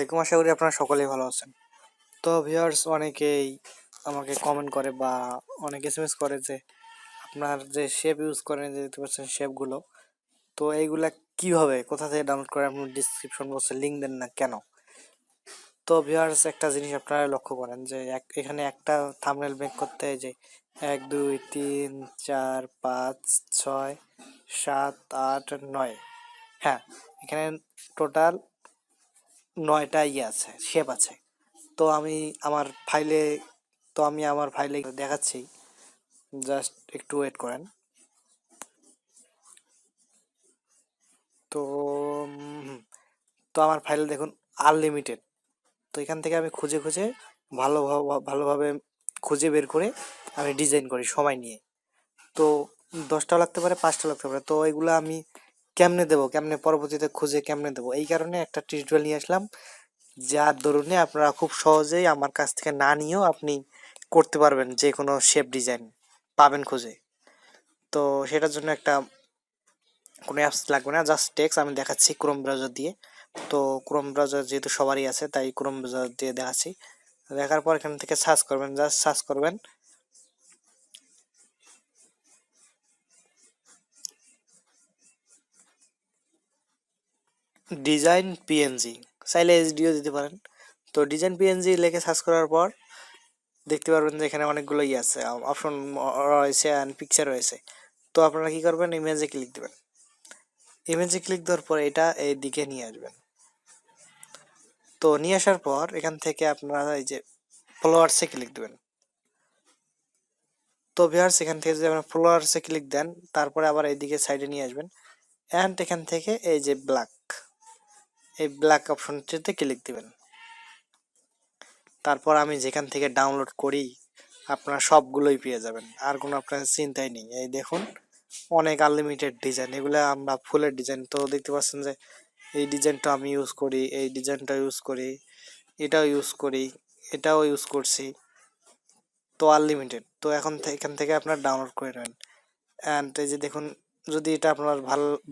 আলাইকুম, আশা করি আপনারা সকলেই ভালো আছেন। তো ভিউয়ার্স, অনেকেই আমাকে কমেন্ট করে বা অনেক এসএমএস করে যে আপনার যে শেপ ইউজ করেন, যে দেখতে পাচ্ছেন শেপগুলো, তো এইগুলা কিভাবে কোথা থেকে ডাউনলোড করে আপনি ডিসক্রিপশন বক্সে লিঙ্ক দেন না কেন? তো ভিউয়ার্স, একটা জিনিস আপনারা লক্ষ্য করেন যে এখানে একটা থাম্বনেল মেক করতে যে 1 2 3 4 5 6 7 8 9, হ্যাঁ, এখানে টোটাল 9টা আছে, শেপ আছে। তো আমার ফাইলে দেখাচ্ছি, জাস্ট একটু ওয়েট করেন। তো তো আমার ফাইলে দেখুন আনলিমিটেড। তো এখান থেকে আমি খুঁজে খুঁজে ভালোভাবে খুঁজে বের করে আমি ডিজাইন করি সময় নিয়ে। তো 10টাও লাগতে পারে, 5টাও লাগতে পারে। তো এগুলো আমি কেমনে পরবর্তীতে খুঁজে কেমনে দেবো, এই কারণে একটা টিউটোরিয়াল নিয়ে আসলাম, যার দরুনে আপনারা খুব সহজেই আমার কাছ থেকে না নিয়েও আপনি করতে পারবেন, যে কোনো শেপ ডিজাইন পাবেন খুঁজে। তো সেটার জন্য কোনো অ্যাপস লাগবে না, জাস্ট টেক্সট আমি দেখাচ্ছি ক্রোম ব্রাউজার দিয়ে। তো ক্রোম ব্রাউজার যেহেতু সবারই আছে, তাই ক্রোম ব্রাউজার দিয়ে দেখাচ্ছি। দেখার পর এখান থেকে সার্চ করবেন, জাস্ট সার্চ করবেন ডিজাইন পিএনজি, চাইলে এইচডিও দিতে পারেন। তো ডিজাইন পিএনজি লিখে সার্চ করার পর দেখতে পারবেন যে এখানে অনেকগুলো আছে, অপশন রয়েছে অ্যান্ড পিকচার রয়েছে। তো আপনারা কি করবেন, ইমেজে ক্লিক দেবেন। ইমেজে ক্লিক দেওয়ার পর এটা এই দিকে নিয়ে আসবেন। তো নিয়ে আসার পর এখান থেকে আপনারা এই যে ফলোয়ার্সে ক্লিক দেবেন। তো ভিউয়ার্স, এখান থেকে যদি আপনারা ফলোয়ার্সে ক্লিক দেন, তারপরে আবার এইদিকে সাইডে নিয়ে আসবেন অ্যান্ড এখান থেকে এই যে ব্ল্যাক অপশনটিতে ক্লিক দিবেন। তারপর আমি যেখান থেকে ডাউনলোড করি আপনারা সবগুলোই পেয়ে যাবেন, আর কোনো আপনার চিন্তাই নেই। এই দেখুন অনেক আনলিমিটেড ডিজাইন, এগুলো আমরা ফুলের ডিজাইন। তো দেখতে পাচ্ছেন যে এই ডিজাইনটা আমি ইউজ করি, এই ডিজাইনটা ইউজ করি, এটাও ইউজ করি, এটাও ইউজ করছি। তো আনলিমিটেড। তো এখান থেকে আপনার ডাউনলোড করে নেবেন। অ্যান্ড এই যে দেখুন, যদি এটা আপনার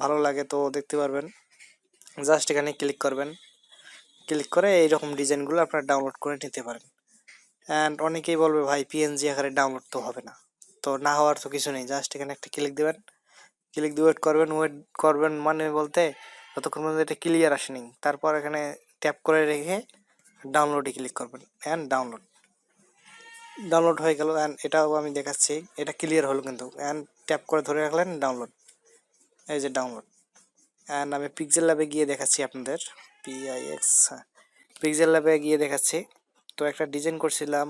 ভালো লাগে তো দেখতে পারবেন, জাস্ট এখানে ক্লিক করবেন। ক্লিক করে এইরকম ডিজাইনগুলো আপনারা ডাউনলোড করে নিতে পারেন। অ্যান্ড অনেকেই বলবে ভাই পিএনজি আকারে ডাউনলোড তো হবে না। তো না হওয়ার তো কিছু নেই, জাস্ট এখানে একটা ক্লিক দেবেন। ক্লিক দিয়ে ওয়েট করবেন মানে বলতে যতক্ষণ পর্যন্ত এটা ক্লিয়ার আসেনি, তারপর এখানে ট্যাপ করে রেখে ডাউনলোডে ক্লিক করবেন অ্যান্ড ডাউনলোড হয়ে গেল। অ্যান্ড এটাও আমি দেখাচ্ছি, এটা ক্লিয়ার হলো কিন্তু। অ্যান্ড ট্যাপ করে ধরে রাখলেন, ডাউনলোড, এই যে ডাউনলোড। অ্যান্ড আমি পিক্সেল ল্যাবে গিয়ে দেখাচ্ছি আপনাদের, পিআইএক্স, হ্যাঁ, পিক্সেল ল্যাবে গিয়ে দেখাচ্ছি। তো একটা ডিজাইন করছিলাম,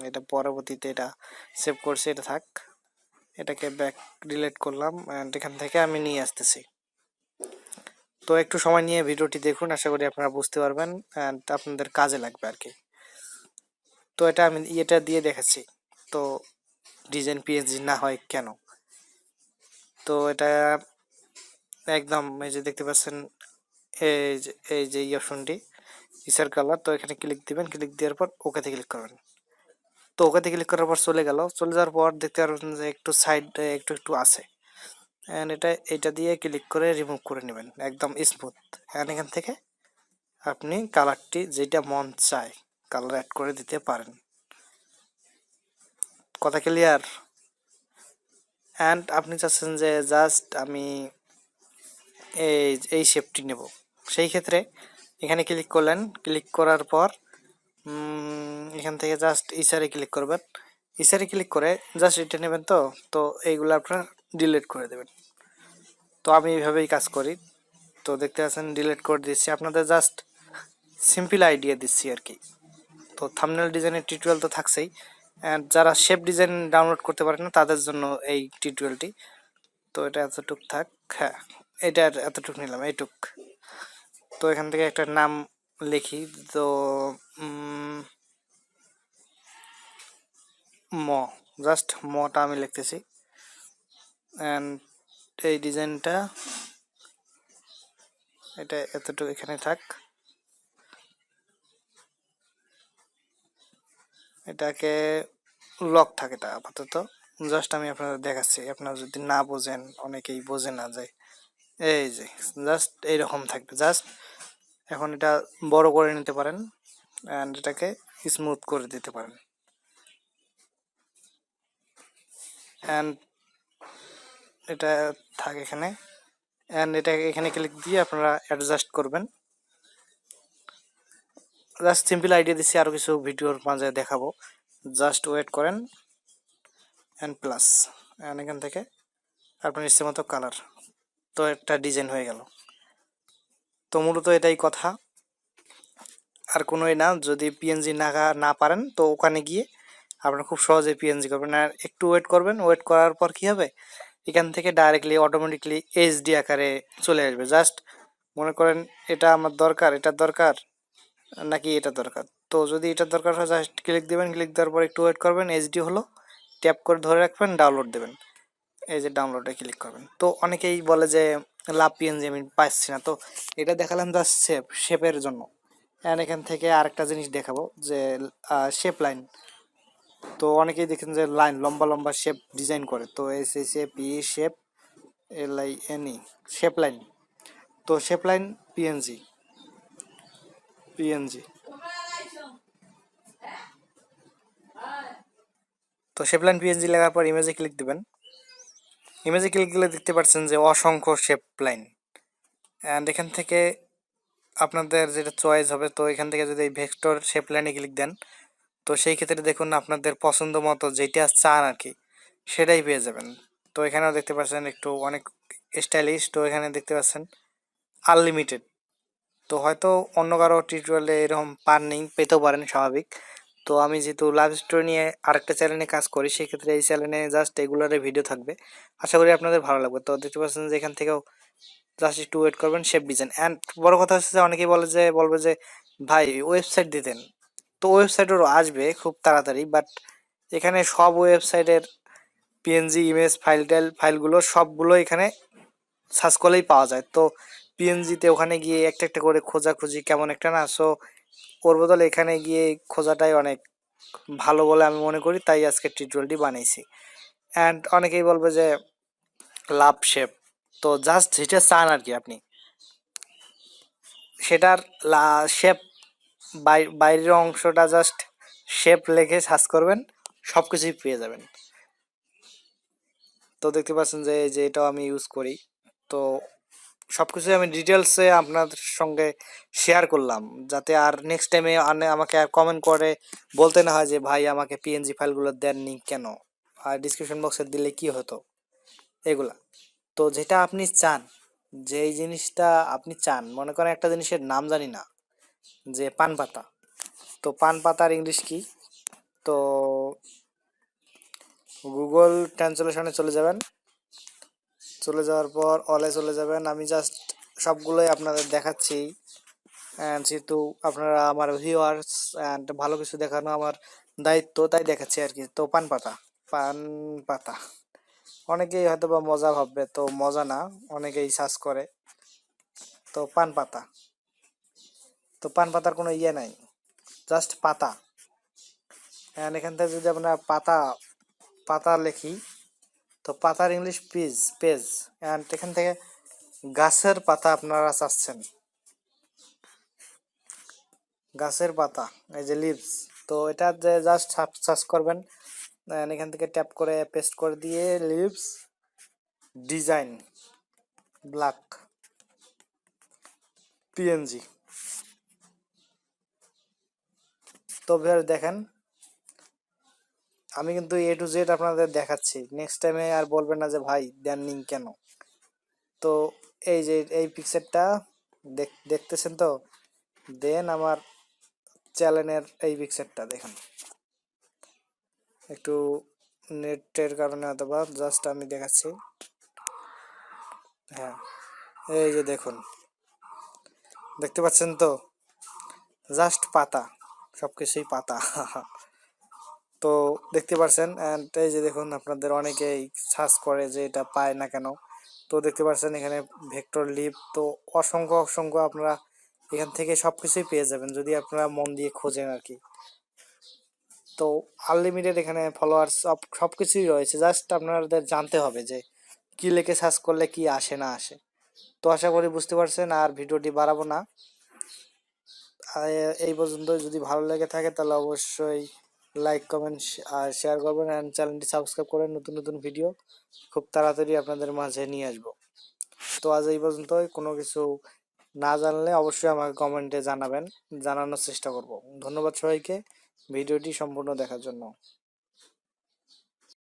এটা পরবর্তীতে এটা সেভ করছি, এটা থাক, এটাকে ব্যাক ডিলিট করলাম অ্যান্ড এখান থেকে আমি নিয়ে আসতেছি। তো একটু সময় নিয়ে ভিডিওটি দেখুন, আশা করি আপনারা বুঝতে পারবেন অ্যান্ড আপনাদের কাজে লাগবে আর কি। তো এটা আমি এটা দিয়ে দেখাচ্ছি। তো ডিজাইন পিএনজি না হয় কেন? তো এটা একদম এই যে দেখতে পাচ্ছেন, এই যে এই অপশনটি ইসার কালার। তো এখানে ক্লিক দিবেন, ক্লিক দেওয়ার পর ওকেতে ক্লিক করবেন। তো ওকেতে ক্লিক করার পর চলে যাওয়ার পর দেখতে পারবেন যে একটু সাইড একটু আছে, অ্যান্ড এটা দিয়ে ক্লিক করে রিমুভ করে নেবেন একদম স্মুথ। অ্যান্ড এখান থেকে আপনি কালারটি যেটা মন চায় কালার অ্যাড করে দিতে পারেন। কথা ক্লিয়ার? অ্যান্ড আপনি চাচ্ছেন যে জাস্ট আমি এই শেপটি নেব, সেই ক্ষেত্রে এখানে ক্লিক করলেন। ক্লিক করার পর এখান থেকে জাস্ট ইসারে ক্লিক করবেন। ইসারে ক্লিক করে জাস্ট এটা নেবেন। তো এইগুলো আপনার ডিলিট করে দেবেন। তো আমি এইভাবেই কাজ করি। তো দেখতে পাচ্ছেন ডিলিট করে দিচ্ছি, আপনাদের জাস্ট সিম্পল আইডিয়া দিচ্ছি আর কি। তো থাম্বনেল ডিজাইনের টিউটোরিয়াল তো থাকছেই, অ্যান্ড যারা শেপ ডিজাইন ডাউনলোড করতে পারে না তাদের জন্য এই টিউটোরিয়ালটি। তো এটা এতটুক থাক, হ্যাঁ, এটা এতটুক নিলাম, এইটুক। তো এখান থেকে একটা নাম লিখি, তো ম, জাস্ট মটা আমি লিখতেছি। অ্যান্ড এই ডিজাইনটা এটা এতটুকু এখানে থাক। এটাকে লক থাকে, এটা আপাতত জাস্ট আমি আপনাদের দেখাচ্ছি, আপনারা যদি না বোঝেন, অনেকেই বোঝে না যায়, এই যে জাস্ট এইরকম থাকবে। জাস্ট এখন এটা বড় করে নিতে পারেন অ্যান্ড এটাকে স্মুথ করে দিতে পারেন অ্যান্ড এটা থাকে এখানে অ্যান্ড এটা এখানে ক্লিক দিয়ে আপনারা অ্যাডজাস্ট করবেন। জাস্ট সিম্পল আইডিয়া দিচ্ছি, আরও কিছু ভিডিওর মাঝে দেখাবো, জাস্ট ওয়েট করেন অ্যান্ড প্লাস অ্যান্ড এখান থেকে আপনার ইচ্ছে মতো কালার, তো একটা ডিজাইন হয়ে গেল। তো মূলত এটাই কথা, আর কোনোই না। যদি পিএনজি না পারেন তো ওখানে গিয়ে আপনারা খুব সহজে পিএনজি করবেন, আর একটু ওয়েট করবেন। ওয়েট করার পর কী হবে, এখান থেকে ডাইরেক্টলি অটোমেটিকলি এইচডি আকারে চলে আসবে। জাস্ট মনে করেন এটা আমার দরকার, এটা দরকার নাকি এটা দরকার। তো যদি এটা দরকার হয় জাস্ট ক্লিক দেবেন, ক্লিক দেওয়ার পর একটু ওয়েট করবেন, এইচডি হলো, ট্যাপ করে ধরে রাখবেন, ডাউনলোড দেবেন, এই যে ডাউনলোডে ক্লিক করবেন। তো অনেকেই বলে যে লাভ পিএনজি আমি পাচ্ছি না, তো এটা দেখালাম জাস্ট শেপের জন্য। অ্যান্ড এখান থেকে আরেকটা জিনিস দেখাবো যে শেপ লাইন। তো অনেকেই দেখেন যে লাইন লম্বা লম্বা শেপ ডিজাইন করে, তো SHAPE shape LINE shape line. তো শেপ লাইন পিএনজি পিএনজি তো শেপ লাইন পিএনজি লেখার পর ইমেজে ক্লিক দেবেন। ইমেজে ক্লিক দিলে দেখতে পাচ্ছেন যে অসংখ্য শেপ লাইন। অ্যান্ড এখান থেকে আপনাদের যেটা চয়েস হবে, তো এখান থেকে যদি এই ভেক্টর শেপ লাইনে ক্লিক দেন, তো সেই ক্ষেত্রে দেখুন আপনাদের পছন্দ মতো যেটা চান আর কি সেটাই পেয়ে যাবেন। তো এখানেও দেখতে পাচ্ছেন একটু অনেক স্টাইলিশ। তো এখানে দেখতে পাচ্ছেন আনলিমিটেড। তো হয়তো অন্য কারো টিউটোরিয়ালে এরকম পারনি, পেতেও পারেন, স্বাভাবিক। তো আমি যেহেতু লাভ স্টোরি নিয়ে আরেকটা চ্যানেলে কাজ করি, সেক্ষেত্রে এই চ্যানেলে জাস্ট এগুলোর ভিডিও থাকবে, আশা করি আপনাদের ভালো লাগবে। তো দেখতে পাচ্ছেন যে এখান থেকেও জাস্ট একটু ওয়েট করবেন, শেপ ডিজাইন। অ্যান্ড বড় কথা হচ্ছে যে অনেকেই বলবে যে ভাই ওয়েবসাইট দিতেন, তো ওয়েবসাইটেরও আসবে খুব তাড়াতাড়ি, বাট এখানে সব ওয়েবসাইটের পিএনজি ইমেজ ফাইলগুলো সবগুলো এখানে সার্চ করলেই পাওয়া যায়। তো পিএনজিতে ওখানে গিয়ে একটা একটা করে খোঁজাখুঁজি কেমন একটা না, সো ওর বদলে এখানে গিয়ে খোঁজাটাই অনেক ভালো বলে আমি মনে করি, তাই আজকে টিউটোরিয়ালটি বানিয়েছি। অ্যান্ড অনেকেই বলবে যে লাভ শেপ, তো জাস্ট যেটা চান আর কি আপনি সেটার শেপ, বাইরের অংশটা জাস্ট শেপ লিখে সার্চ করবেন, সব কিছুই পেয়ে যাবেন। তো দেখতে পাচ্ছেন যে এই যে এটাও আমি ইউজ করি। তো সব কিছুই আমি ডিটেলসে আপনাদের সঙ্গে শেয়ার করলাম, যাতে আর নেক্সট টাইমে আমাকে আর কমেন্ট করে বলতে না হয় যে ভাই আমাকে পিএনজি ফাইলগুলো দেননি কেন, আর ডিসক্রিপশন বক্সে দিলে কি হতো, এগুলা। তো যেটা আপনি চান, যেই জিনিসটা আপনি চান, মনে করেন একটা জিনিসের নাম জানি না, যে পান পাতা, তো পান পাতার ইংলিশ কি, তো গুগল ট্রান্সলেশনে চলে যাবেন, চলে যাওয়ার পর অলে চলে যাবেন। আমি জাস্ট সবগুলোই আপনাদের দেখাচ্ছি, অ্যান্ড যেহেতু আপনারা আমার ভিউয়ার্স অ্যান্ড ভালো কিছু দেখানো আমার দায়িত্ব, তাই দেখাচ্ছি আর কি। তো পান পাতা, পান পাতা, অনেকেই হয়তো বা মজা ভাববে, তো মজা না, অনেকেই সার্চ করে। তো পান পাতা, তো পান পাতার কোনো ইয়ে নাই, জাস্ট পাতা। অ্যান্ড এখান থেকে যদি আমরা পাতা পাতা লিখি, তো পাতার ইংলিশ পেজ। অ্যান্ড এখান থেকে গাছের পাতা আপনারা চাচ্ছেন, গাছের পাতা, এই যে লিভস, তো এটা জাস্ট সার্চ করবেন। এখান থেকে ট্যাপ করে পেস্ট করে দিয়ে লিভস ডিজাইন ব্ল্যাক পিএনজি। তো দেখেন আমি কিন্তু A to Z আপনাদের দেখাচ্ছি, নেক্সট টাইমে আর বলবেন না যে ভাই দেননি কেন। তো এই যে এই পিকচারটা দেখতেছেন, তো দেন আমার চ্যানেলের এই পিকচারটা দেখেন, একটু নেটের কারণে অথবা জাস্ট আমি দেখাচ্ছি। হ্যাঁ, এই যে দেখুন, দেখতে পাচ্ছেন তো, জাস্ট পাতা, সব কিছুই পাতা। তো দেখতে পাচ্ছেন, অ্যান্ড এই যে দেখুন আপনাদের অনেকেই সার্চ করে যে এটা পায় না কেন। তো দেখতে পাচ্ছেন এখানে ভেক্টর লিভ, তো অসংখ্য অসংখ্য আপনারা এখান থেকে সব কিছুই পেয়ে যাবেন যদি আপনারা মন দিয়ে খোঁজেন আর কি। তো আনলিমিটেড এখানে ফলোয়ার্স সব কিছুই রয়েছে, জাস্ট আপনাদের জানতে হবে যে কি লিখে সার্চ করলে কি আসে না আসে। তো আশা করি বুঝতে পারছেন, আর ভিডিওটি বাড়াবো না, এই পর্যন্ত যদি ভালো লেগে থাকে তাহলে অবশ্যই লাইক কমেন্ট আর শেয়ার করবেন, অ্যান্ড চ্যানেলটি সাবস্ক্রাইব করে নতুন নতুন ভিডিও খুব তাড়াতাড়ি আপনাদের মাঝে নিয়ে আসবো। তো আজ এই পর্যন্তই। কোনো কিছু না জানলে অবশ্যই আমাকে কমেন্টে জানাবেন, জানানোর চেষ্টা করব। ধন্যবাদ সবাইকে ভিডিওটি সম্পূর্ণ দেখার জন্য।